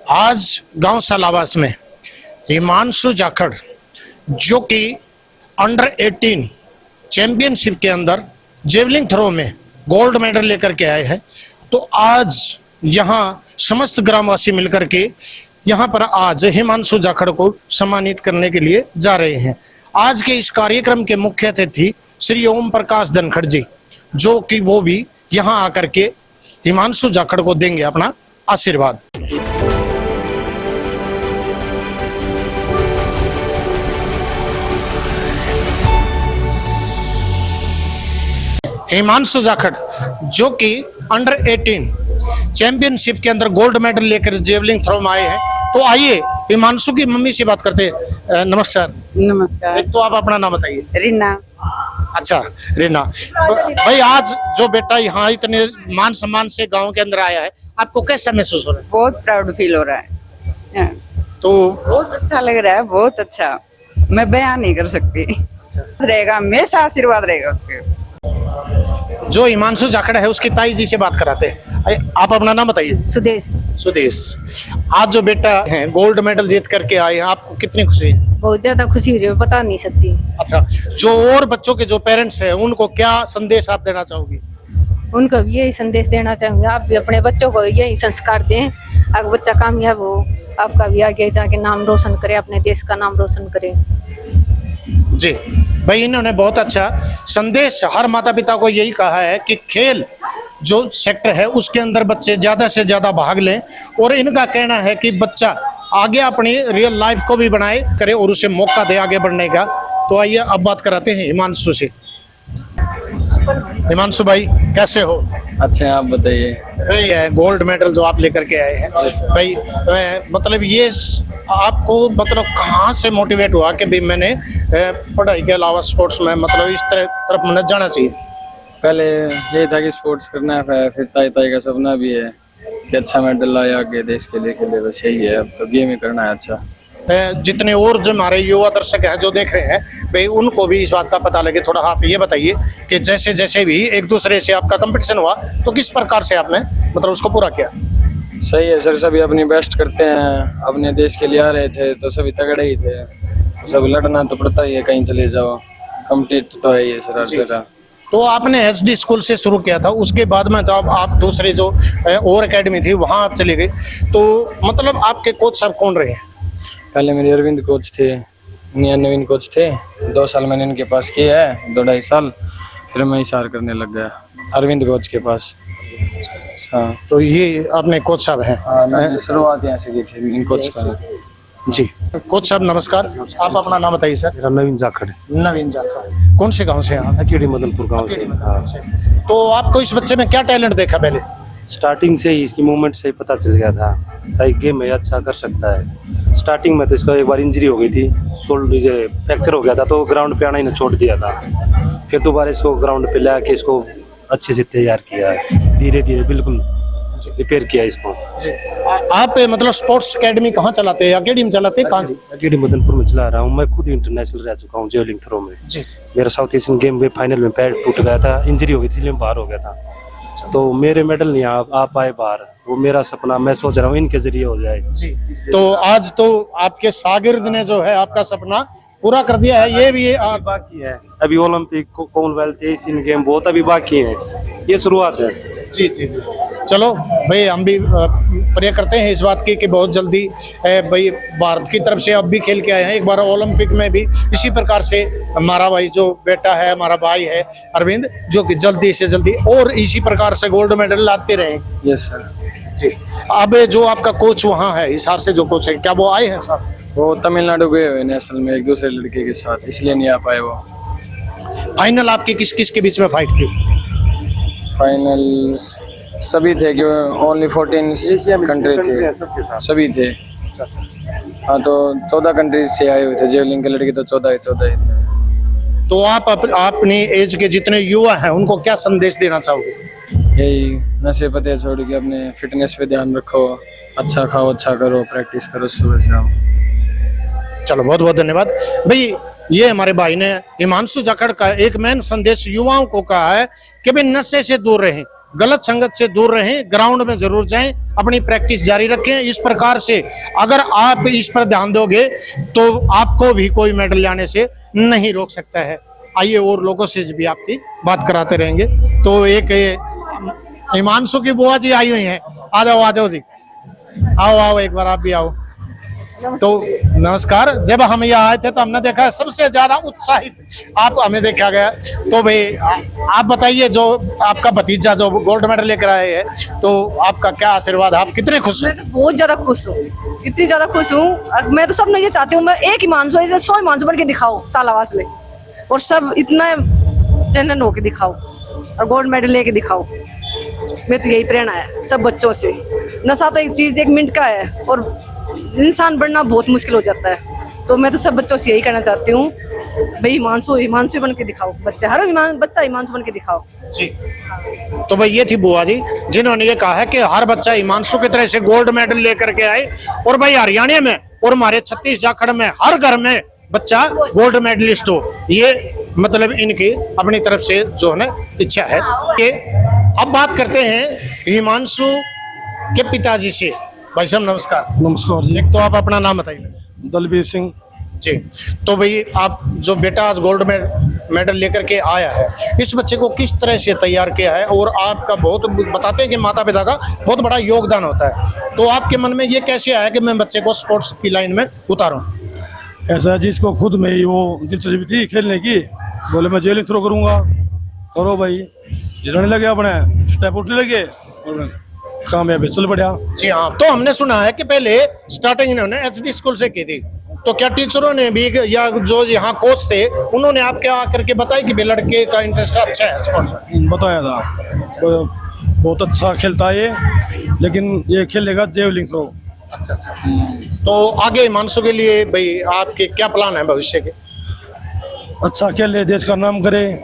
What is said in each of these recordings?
आज गांव सालावास में हिमांशु जाखड़ जो कि अंडर 18 चैंपियनशिप के अंदर जेवलिंग थ्रो में गोल्ड मेडल लेकर के आए हैं। तो आज यहाँ समस्त ग्रामवासी मिलकर के यहाँ पर आज हिमांशु जाखड़ को सम्मानित करने के लिए जा रहे हैं। आज के इस कार्यक्रम के मुख्य अतिथि श्री ओम प्रकाश धनखड़ जी, जो कि वो भी यहाँ आकर के हिमांशु जाखड़ को देंगे अपना आशीर्वाद। हिमांशु जाखड़ जो कि अंडर 18 चैंपियनशिप के अंदर गोल्ड मेडल लेकर जेवलिंग थ्रो में आए हैं। तो आइए हिमांशु की मम्मी से बात करते हैं। नमस्कार। नमस्कार। तो आप अपना नाम बताइए। रीना। अच्छा रीना, भाई आज जो बेटा यहाँ इतने मान सम्मान से गांव के अंदर आया है, आपको कैसा महसूस हो रहा है? बहुत प्राउड फील हो रहा है। तो बहुत अच्छा लग रहा है, बहुत अच्छा, मैं बयान नहीं कर सकती। रहेगा हमेशा आशीर्वाद रहेगा उसके। जो हिमांशु जाखड़ है उसकी ताई जी से बात कराते हैं। आप अपना नाम बताइए। सुदेश। सुदेश, आज जो बेटा है गोल्ड मेडल जीत करके आए हैं, आपको कितनी खुशी है? बहुत ज्यादा खुशी हुई, बता नहीं सकती। अच्छा, जो और बच्चों के जो पेरेंट्स हैं उनको क्या संदेश आप देना चाहोगी? उनको भी यही संदेश देना चाहूंगी, आप भी अपने बच्चों को यही संस्कार दें। अगर बच्चा कामयाब हो, आपका भी आगे जाके नाम रोशन करे, अपने देश का नाम रोशन करे। जी भाई, इन्होंने बहुत अच्छा संदेश हर माता पिता को यही कहा है कि खेल जो सेक्टर है उसके अंदर बच्चे ज़्यादा से ज़्यादा भाग लें, और इनका कहना है कि बच्चा आगे अपनी रियल लाइफ को भी बनाए करे और उसे मौका दे आगे बढ़ने का। तो आइए अब बात कराते हैं हिमांशु से। हिमांशु भाई कैसे हो? अच्छे हैं, आप बताइए। भाई गोल्ड मेडल जो आप लेकर के आए हैं भाई, मतलब ये आपको मतलब कहाँ से मोटिवेट हुआ कि भाई मैंने पढ़ाई के अलावा स्पोर्ट्स में मतलब इस तरफ मैंने जाना चाहिए? पहले यही था कि स्पोर्ट्स करना है, फिर ताई ताई का सपना भी है कि अच्छा मेडल लाए आगे देश के लिए खेले, बस यही है। अब तो गेम ही करना है अच्छा। जितने और जो हमारे युवा दर्शक हैं जो देख रहे हैं भाई, उनको भी इस बात का पता लगे। थोड़ा आप ये बताइए कि जैसे जैसे भी एक दूसरे से आपका कंपटीशन हुआ तो किस प्रकार से आपने मतलब उसको पूरा किया? सही है सर, सभी अपनी बेस्ट करते हैं। अपने देश के लिए आ रहे थे तो सभी तगड़े ही थे, सब लड़ना तो पड़ता ही है, कहीं चले जाओ, कम्पीट तो है ये सर हर जगह। तो आपने एसडी स्कूल से शुरू किया था, उसके बाद में जब आप दूसरे जो और एकेडमी थी वहाँ आप चले गए, तो मतलब आपके कोच साहब कौन रहे हैं? पहले मेरे अरविंद कोच थे, नवीन कोच थे। 2 साल मैंने इनके पास किया है, 2-2.5 साल, फिर मैं इशार करने लग गया अरविंद कोच के पास। हाँ, तो ये अपने कोच साहब हैं? शुरुआत यहाँ से की थी इन कोच का। जी कोच साहब नमस्कार। आप अपना नाम बताइए सर। मेरा नवीन जाखड़। नवीन जाखड़, कौन से गांव से हैं आप? अकेडी मदनपुर गांव से। तो आपको इस बच्चे में क्या टैलेंट देखा पहले? स्टार्टिंग से ही इसकी मूवमेंट से ही पता चल गया था ताकि गेम में अच्छा कर सकता है। स्टार्टिंग में तो इसको एक बार इंजरी हो गई थी, शोल्डर फ्रैक्चर हो गया था, तो ग्राउंड पे आना ही ना छोड़ दिया था। फिर दोबारा इसको ग्राउंड पे ला के इसको अच्छे से तैयार किया है, धीरे धीरे बिल्कुल रिपेयर किया इसको। जी आप मतलब स्पोर्ट्स एकेडमी कहाँ चलाते हैं? अकेडमी में चलाते हैं? कहाँ जी? अकेडी मदनपुर में चला रहा हूँ। मैं खुद इंटरनेशनल रह चुका हूँ जेवलिंग थ्रो में। जी मेरा साउथ एशियन गेम में फाइनल में पैर टूट गया था, इंजरी हो गई थी, इसलिए बाहर हो गया था। तो मेरे मेडल नहीं आ पाए बाहर, वो मेरा सपना मैं सोच रहा हूँ इनके जरिए हो जाए। जी, तो आज तो आपके शागिर्द ने जो है आपका सपना पूरा कर दिया है। ये भी बाकी है अभी, ओलंपिक, कॉमनवेल्थ, एशियन गेम बहुत अभी बाकी है, ये शुरुआत है। जी जी जी, चलो भाई हम भी प्रे करते हैं इस बात की कि बहुत जल्दी भाई भारत की तरफ से अब भी खेल के आए हैं, एक बार ओलंपिक में भी इसी प्रकार से हमारा भाई जो बेटा है, हमारा भाई है अरविंद, जो कि जल्दी से जल्दी और इसी प्रकार से गोल्ड मेडल लाते रहे। Yes sir. जी, अब जो आपका कोच वहाँ है हिसार से जो कोच है, क्या वो आए हैं सर? वो तमिलनाडु गए हुए नेशनल में एक दूसरे लड़के के साथ, इसलिए नहीं आ पाए वो। फाइनल आपकी किस किस के बीच में फाइट थी? फाइनल सभी थे कि ओनली 14 कंट्री थे, सभी थे। हाँ, तो 14 कंट्री से आए हुए थे जेवलिंग के लड़के, तो 14 ही थे। तो आप अपनी एज के जितने युवा हैं उनको क्या संदेश देना चाहोगे? यही, नशे पते छोड़ के अपने फिटनेस पे ध्यान रखो, अच्छा खाओ, अच्छा करो, प्रैक्टिस करो सुबह शाम। चलो बहुत बहुत धन्यवाद भाई। ये हमारे भाई ने हिमांशु जाखड़ का एक मेन संदेश युवाओं को कहा है कि भाई नशे से दूर रहें, गलत संगत से दूर रहें, ग्राउंड में जरूर जाएं, अपनी प्रैक्टिस जारी रखें। इस प्रकार से अगर आप इस पर ध्यान दोगे तो आपको भी कोई मेडल लाने से नहीं रोक सकता है। आइए और लोगों से भी आपकी बात कराते रहेंगे। तो एक हिमांशु की बुआ जी आई हुई हैं, आ जाओ जी, आओ एक बार आप भी आओ। तो नमस्कार। जब हम यहाँ आए थे तो हमने देखा सबसे ज्यादा उत्साहित आप हमें देखा गया। तो भाई आप बताइए, जो आपका भतीजा जो गोल्ड मेडल लेकर आए हैं, तो आपका क्या आशीर्वाद, आप कितने खुश हैं? मैं तो बहुत ज्यादा खुश हूँ, इतनी ज्यादा खुश हूँ। मैं तो सब ये चाहती हूँ, मैं एक हिमांशु ऐसे 100 हिमांशु बन के दिखाओ सालावास में, और सब इतना टैलेंट होके दिखाओ और गोल्ड मेडल लेके दिखाओ। मैं तो यही प्रेरणा है सब बच्चों से। नशा तो एक चीज 1 मिनट का है और इंसान बनना बहुत मुश्किल हो जाता है। तो मैं तो सब बच्चों से यही कहना चाहती हूँ, भाई हिमांशु बन के दिखाओ, बच्चा हिमांशु बन के दिखाओ जी। तो भाई ये थी बुआ जी जिन्होंने ये कहा है कि हर बच्चा हिमांशु की तरह से गोल्ड मेडल लेकर के आए। और भाई हरियाणा में और हमारे 36 झारखंड में हर घर में बच्चा गोल्ड मेडलिस्ट हो, ये मतलब इनकी अपनी तरफ से जो है ना इच्छा है। ये अब बात करते हैं हिमांशु के पिताजी से। भाई साहब नमस्कार। नमस्कार जी। एक तो आप अपना नाम बताइए। दलबीर सिंह जी। तो भाई आप जो बेटा आज गोल्ड मेडल लेकर के आया है, इस बच्चे को किस तरह से तैयार किया है? और आपका बहुत बताते हैं कि माता पिता का बहुत बड़ा योगदान होता है, तो आपके मन में ये कैसे आया कि मैं बच्चे को स्पोर्ट्स की लाइन में उतारूं? ऐसा है जी, इसको खुद में ही वो दिलचस्पी थी खेलने की। बोले मैं जेवलिन थ्रो करूंगा, करो भाई। गिरने लगे, अपने स्टेप उठने लगे और कामयाब चल बढ़िया। जी हाँ। तो हमने सुना है कि पहले स्टार्टिंग इन्होंने एचडी स्कूल से की थी, तो क्या टीचरों ने भी या जो यहाँ कोच थे उन्होंने आपके आकर के बताया कि लड़के का इंटरेस्ट अच्छा है स्पोर्ट्स में? बताया था, तो बहुत अच्छा खेलता है ये, लेकिन ये खेलेगा जेवलिन थ्रो। अच्छा। तो आगे हिमांशु के लिए भाई आपके क्या प्लान है भविष्य के? अच्छा खेले, देश का नाम करे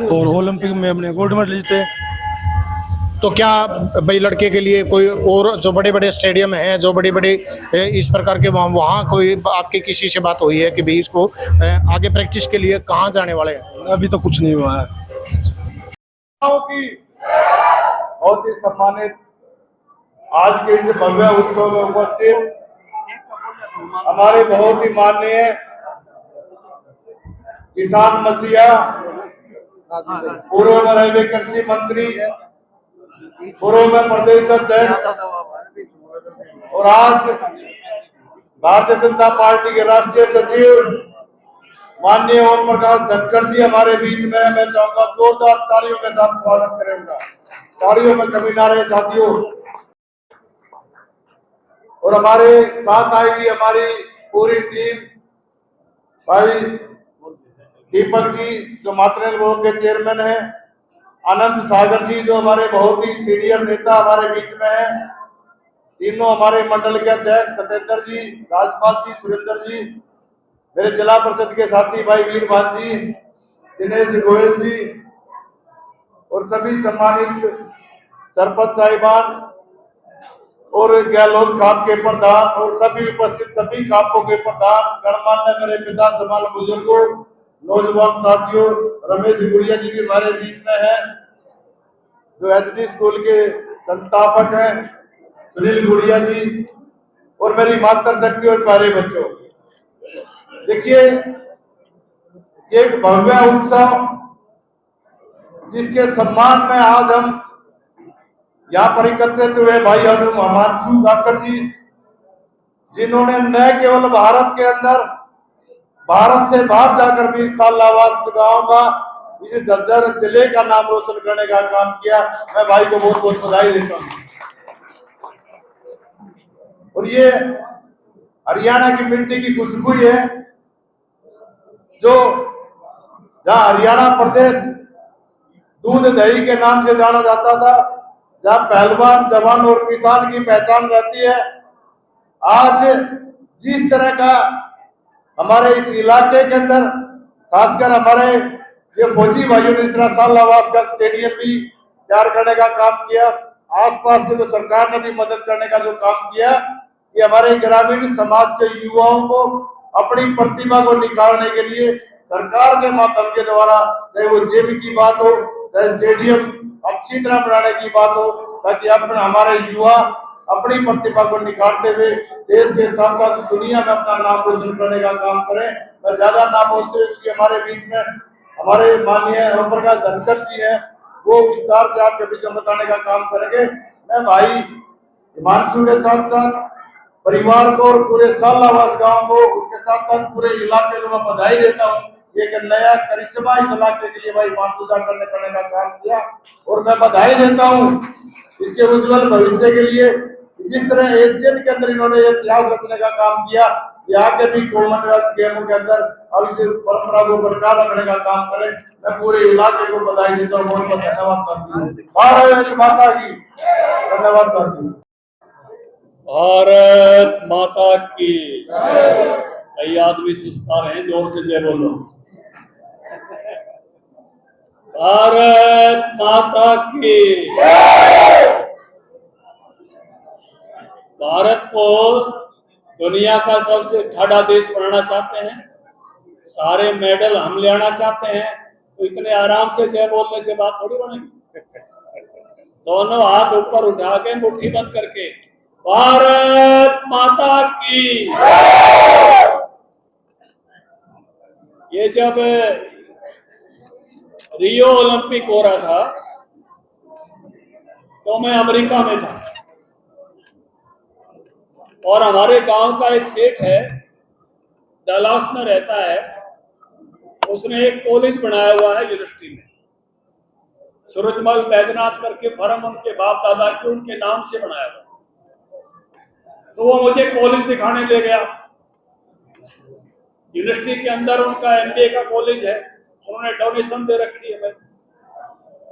और ओलंपिक में अपने गोल्ड मेडल जीते। तो क्या भाई लड़के के लिए कोई और जो बड़े बड़े स्टेडियम हैं, जो बड़ी बड़ी इस प्रकार के वहाँ कोई आपकी किसी से बात हुई है कि भाई इसको आगे प्रैक्टिस के लिए कहाँ जाने वाले हैं? अभी तो कुछ नहीं हुआ है। बहुत ही सम्मानित आज के इस भव्य उत्सव में उपस्थित हमारे बहुत ही माननीय किसान मसीहा, पूर्व में रहे कृषि मंत्री, पूर्व में प्रदेश अध्यक्ष और आज भारतीय जनता पार्टी के राष्ट्रीय सचिव माननीय ओम प्रकाश धनखड़ जी हमारे बीच में। मैं चाहूंगा जोरदार तालियों के साथ स्वागत करेंगे, तालियों में कमी ना रहे साथियों। और हमारे साथ आएगी हमारी पूरी टीम, भाई दीपक जी जो मातृ बोर्ड के चेयरमैन हैं, आनंद सागर जी जो हमारे बहुत ही सीनियर नेता हमारे बीच में हैं, तीनों हमारे मंडल के अध्यक्ष सत्येंद्र जी, राजपाल जी, सुरेंद्र जी, मेरे जिला परिषद के साथी भाई वीरभान जी, दिनेश गोयल जी और सभी सम्मानित सरपंच साहिबान और गहलोत खाप के प्रधान और सभी उपस्थित सभी खापों के प्रधान, गणमान्य मेरे पिता समान बुजुर्गों, नौजवान साथियों, रमेश गुड़िया जी भी हमारे बीच में है जो एचडी स्कूल के संस्थापक हैं, सुनील गुड़िया जी और मेरी मातृ शक्ति और प्यारे बच्चों। देखिए एक भव्य उत्सव जिसके सम्मान में आज हम यहाँ पर एकत्रित हुए भाई हिमांशु जाखड़ जी, जिन्होंने न केवल भारत के अंदर, भारत से बाहर जाकर भी सालावास गांव का इस जज्जर जिले का नाम रोशन करने का काम किया। मैं भाई को बहुत बहुत बधाई देता हूँ। और ये हरियाणा की मिट्टी की खुशबू है जो जहाँ हरियाणा प्रदेश दूध दही के नाम से जाना जाता था, जहाँ पहलवान, जवान और किसान की पहचान रहती है, आज जिस तरह का हमारे इस इलाके के अंदर खासकर हमारे ये फौजी भाइयों ने इस तरह सालावास का स्टेडियम भी तैयार करने का काम किया, आसपास के जो सरकार ने भी मदद करने का जो काम किया, ये हमारे ग्रामीण समाज के युवाओं को अपनी प्रतिभा को निखारने के लिए सरकार के माध्यम के द्वारा, चाहे वो जिम की बात हो, चाहे स्टेडियम अच्छी तरह बनाने की बात हो, ताकि अपना हमारे युवा अपनी प्रतिभा को निखारते हुए देश के साथ साथ दुनिया में अपना नाम रोशन करने का काम करें। मैं ज्यादा ना बोलते हुए, क्योंकि हमारे बीच में हमारे माननीय ओम प्रकाश धनखड़ जी हैं, वो विस्तार से आपके बीच में बताने का काम करेंगे। मैं भाई हिमांशु के साथ साथ परिवार को और पूरे सालावास गांव को, उसके साथ साथ पूरे इलाके को मैं बधाई देता हूँ। एक नया करिश्मा इस इलाके के लिए भाई हिमांशु जाखड़ ने करने का काम किया, और मैं बधाई देता हूँ इसके उज्जवल भविष्य के लिए। जिस तरह एशियन के अंदर इन्होंने इतिहास रचने का काम किया, यहाँ के भी कॉमनवेल्थ गेमों के अंदर अब इस परंपरा को बरकरार रखने का काम करें। मैं पूरे इलाके को बधाई देता हूँ, बहुत बहुत धन्यवाद करता हूँ। भारत माता की धन्यवाद करता हूँ। भारत माता की। कई आदमी सुस्ता रहे, जोर से जय बोलो। भारत माता की। भारत को दुनिया का सबसे ठाडा देश बनाना चाहते हैं, सारे मेडल हम ले आना चाहते हैं, तो इतने आराम से जय बोलने से बात थोड़ी बनेगी। दोनों हाथ ऊपर उठा के मुट्ठी बंद करके भारत माता की। ये जब रियो ओलंपिक हो रहा था तो मैं अमेरिका में था, और हमारे गांव का एक सेठ है, डलास में रहता है, उसने एक कॉलेज बनाया हुआ है यूनिवर्सिटी में, सूरजमल बैद्यनाथ करके फर्म उनके बाप दादा के उनके नाम से बनाया हुआ। तो वो मुझे कॉलेज दिखाने ले गया। यूनिवर्सिटी के अंदर उनका MBA का कॉलेज है, उन्होंने डोनेशन दे रखी है।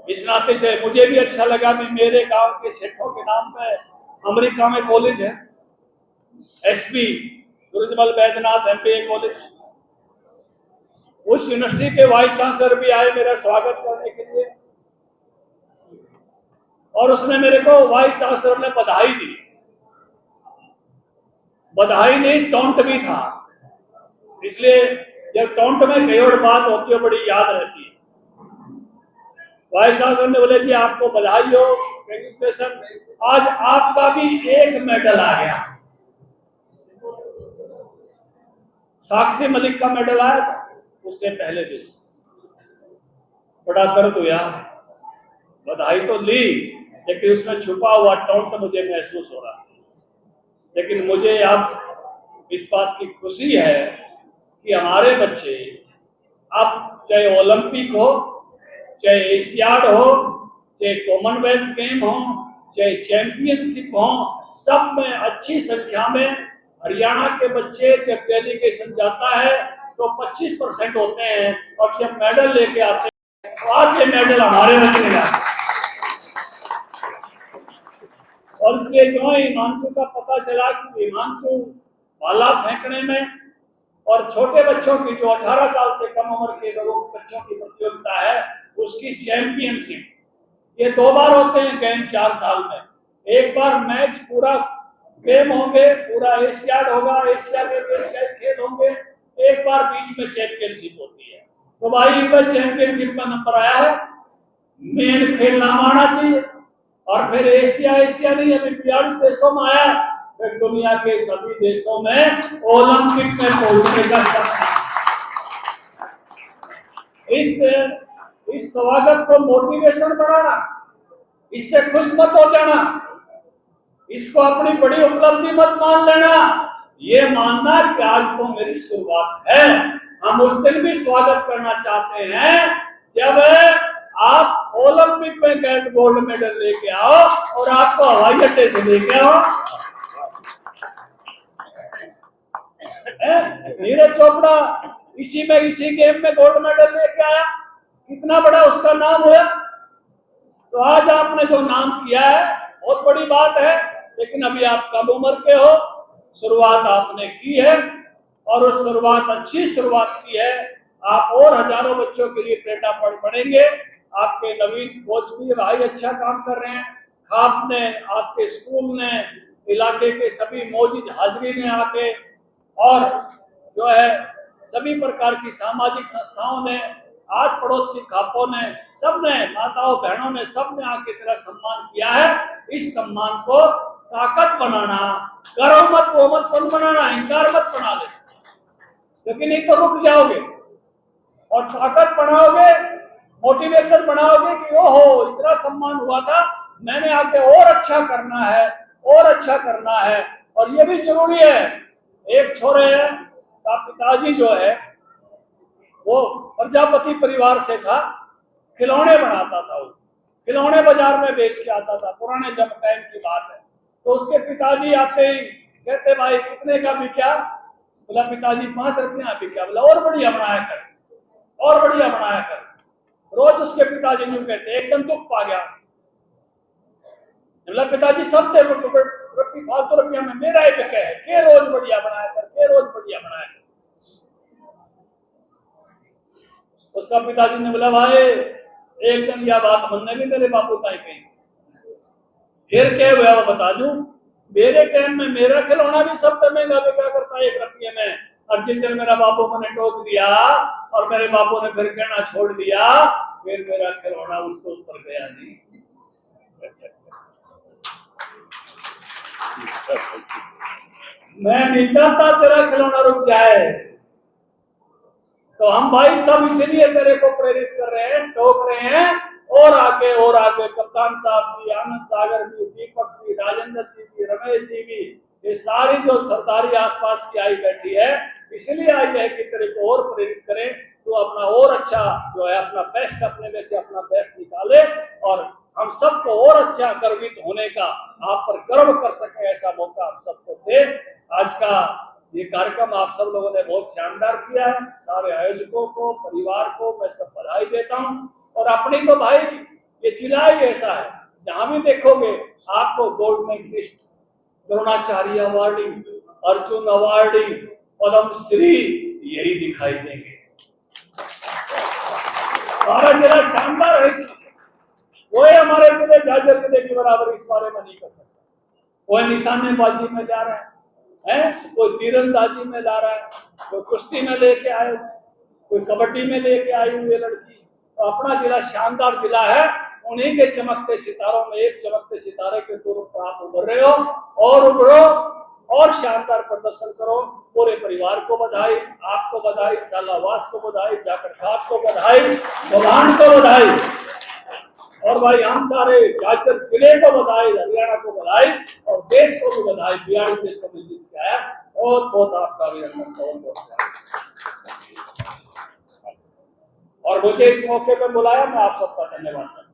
इस नाते से मुझे भी अच्छा लगा कि मेरे गांव के सेठों के नाम पे अमेरिका में कॉलेज है, SB Surajmal Baidyanath MBA college. उस यूनिवर्सिटी के वाइस चांसलर भी आए मेरा स्वागत करने के लिए, और उसने मेरे को वाइस चांसलर ने बधाई दी। बधाई नहीं, टोंट भी था, इसलिए जब टोंट में कई और बात होती है बड़ी याद रहती है। वाइस चांसलर ने बोले जी आपको बधाई हो, कांग्रेचुलेशन, आज आपका भी एक मेडल आ गया। साक्षी मलिक का मेडल आया था उससे पहले दिन, बड़ा दर्द हुआ। बधाई तो ली, लेकिन उसमें छुपा हुआ टोंट मुझे महसूस हो रहा है। लेकिन मुझे अब इस बात की खुशी है कि हमारे बच्चे अब चाहे ओलंपिक हो, चाहे एशियाड हो, चाहे कॉमनवेल्थ गेम हो, चाहे चैंपियनशिप हो, सब में अच्छी संख्या में हरियाणा के बच्चे जब डेलीगेशन जाता है तो 25% होते हैं, और जब मेडल लेके आते हैं तो आज ये मेडल हमारे बच्चे लाए। और इसलिए जो हिमांशु का पता चला कि हिमांशु भाला फेंकने में और छोटे बच्चों की जो 18 साल से कम उम्र के लोगों बच्चों की प्रतियोगिता है उसकी चैंपियनशिप, ये 2 बार होते हैं गेम 4 साल में। एक बार मैच पूरा गेम होंगे, पूरा एशियाड होगा, एशिया के एशियाई खेल होंगे, एक बार बीच में चैंपियनशिप होती है। तो भाई इनका चैंपियनशिप का नंबर आया है, मेन खेल नाम आना चाहिए, और फिर एशिया नहीं अभी 42 देशों में आया, फिर दुनिया के सभी देशों में ओलंपिक में पहुंचने का सपना। इस स्वागत को मोटिवेशन बनाना, इससे खुश मत हो जाना, इसको अपनी बड़ी उपलब्धि मत मान लेना, ये मानना कि आज तो मेरी शुरुआत है। हम उस दिन भी स्वागत करना चाहते हैं जब आप ओलंपिक में गोल्ड मेडल लेके आओ और आपको हवाई अड्डे से लेके आओ। नीरज चोपड़ा इसी गेम में गोल्ड मेडल लेके आया, कितना बड़ा उसका नाम हुआ। तो आज आपने जो नाम किया है बहुत बड़ी बात है, लेकिन अभी आप कम उम्र के हो, शुरुआत आपने की है, और उस शुरुआत अच्छी शुरुआत की है। आप और हजारों बच्चों के लिए प्रेरणा पड़ेंगे। आपके नवीन कोच भी भाई अच्छा काम कर रहे हैं, खाप ने, आपके स्कूल ने, इलाके के सभी मौजूद हाजिरी ने आके, और जो है सभी प्रकार की सामाजिक संस्थाओं ने आज पड़ोस की खापों ने, सबने, माताओं बहनों ने, सबने आके तेरा सम्मान किया है। इस सम्मान को ताकत बनाना, करो मत, वो मत फल बनाना, इंकार मत बना ले, क्योंकि नहीं तो रुक जाओगे। और ताकत बनाओगे, मोटिवेशन बनाओगे कि ओहो इतना सम्मान हुआ था, मैंने आके और अच्छा करना है, और अच्छा करना है। और ये भी जरूरी है, एक छोरे का पिताजी जो है वो प्रजापति परिवार से था, खिलौने बनाता था, वो खिलौने बाजार में बेच के आता था, पुराने जब टाइम की बात है। तो उसके पिताजी आते ही कहते भाई कितने का बिका? बोला पिताजी 5 रुपया बिका। बोला और बढ़िया बनाया कर, और बढ़िया बनाया कर। रोज उसके पिताजी यूं कहते, एकदम दुख पा गया। बोला पिताजी सब थे फालतू रुपया में मेरा ही बिका है, के रोज बढ़िया बनाया कर, के रोज बढ़िया बनाया कर। उसका पिताजी ने बोला भाई एक दिन यह बात मनने भी मेरे बापू ताई कही, फिर क्या हुआ वो बता दूं। मेरे टाइम में मेरा खिलौना भी सबसे महंगा बिका करता 1 रुपये में, और जिस दिन मेरा बापू मैंने टोक दिया और मेरे बापू ने फिर कहना छोड़ दिया, फिर मेरा खिलौना उसके ऊपर गया नहीं। मैं नहीं चाहता तेरा खिलौना रुक जाए, तो हम भाई सब इसीलिए तेरे को प्रेरित कर रहे हैं, टोक रहे हैं, और आगे कप्तान साहब भी, आनंद सागर भी, दीपक भी, राजेंद्र जी भी, रमेश जी भी, ये सारी जो सरदारी आसपास की आई बैठी है, इसलिए आई है कि तेरे को और प्रेरित करें, तो अपना और अच्छा जो है, अपना बेस्ट, अपने में से अपना बेस्ट निकाले, और हम सबको और अच्छा गर्वित होने का, आप पर गर्व कर सके ऐसा मौका हम सबको दे। आज का ये कार्यक्रम आप सब लोगों ने बहुत शानदार किया है। सारे आयोजकों को, परिवार को मैं सब बधाई देता हूँ। और अपनी तो भाई ये जिला ही ऐसा है, जहां भी देखोगे आपको gold medalist, Dronacharya awardee, Arjuna awardee, Padma Shri यही दिखाई देंगे। हमारा जिला शानदार है, कोई हमारे जिले झाझर जिले के बराबर इस बारे में नहीं कर सकता। कोई निशानेबाजी में जा रहा है, कोई तीरंदाजी में ला रहा है, कोई कुश्ती में लेके आए हुए, कोई कबड्डी में लेके आई हुई है लड़की। तो अपना जिला शानदार जिला है, उन्हीं के चमकते सितारों में एक चमकते सितारे के तौर पर आप उभर रहे हो, और उभरो और शानदार प्रदर्शन करो। पूरे परिवार को बधाई, आपको बधाई, सालावास को बधाई, जाकर खाप को बधाई, भगवान को बधाई, और भाई हम सारे झाझर जिले को बधाई, हरियाणा को बधाई, और देश को भी बधाई। 42 देशों में जीत के आया, बहुत बहुत आपका अभिनंदन, बहुत बहुत। और मुझे इस मौके पर बुलाया, मैं आप सबका धन्यवाद करता हूं।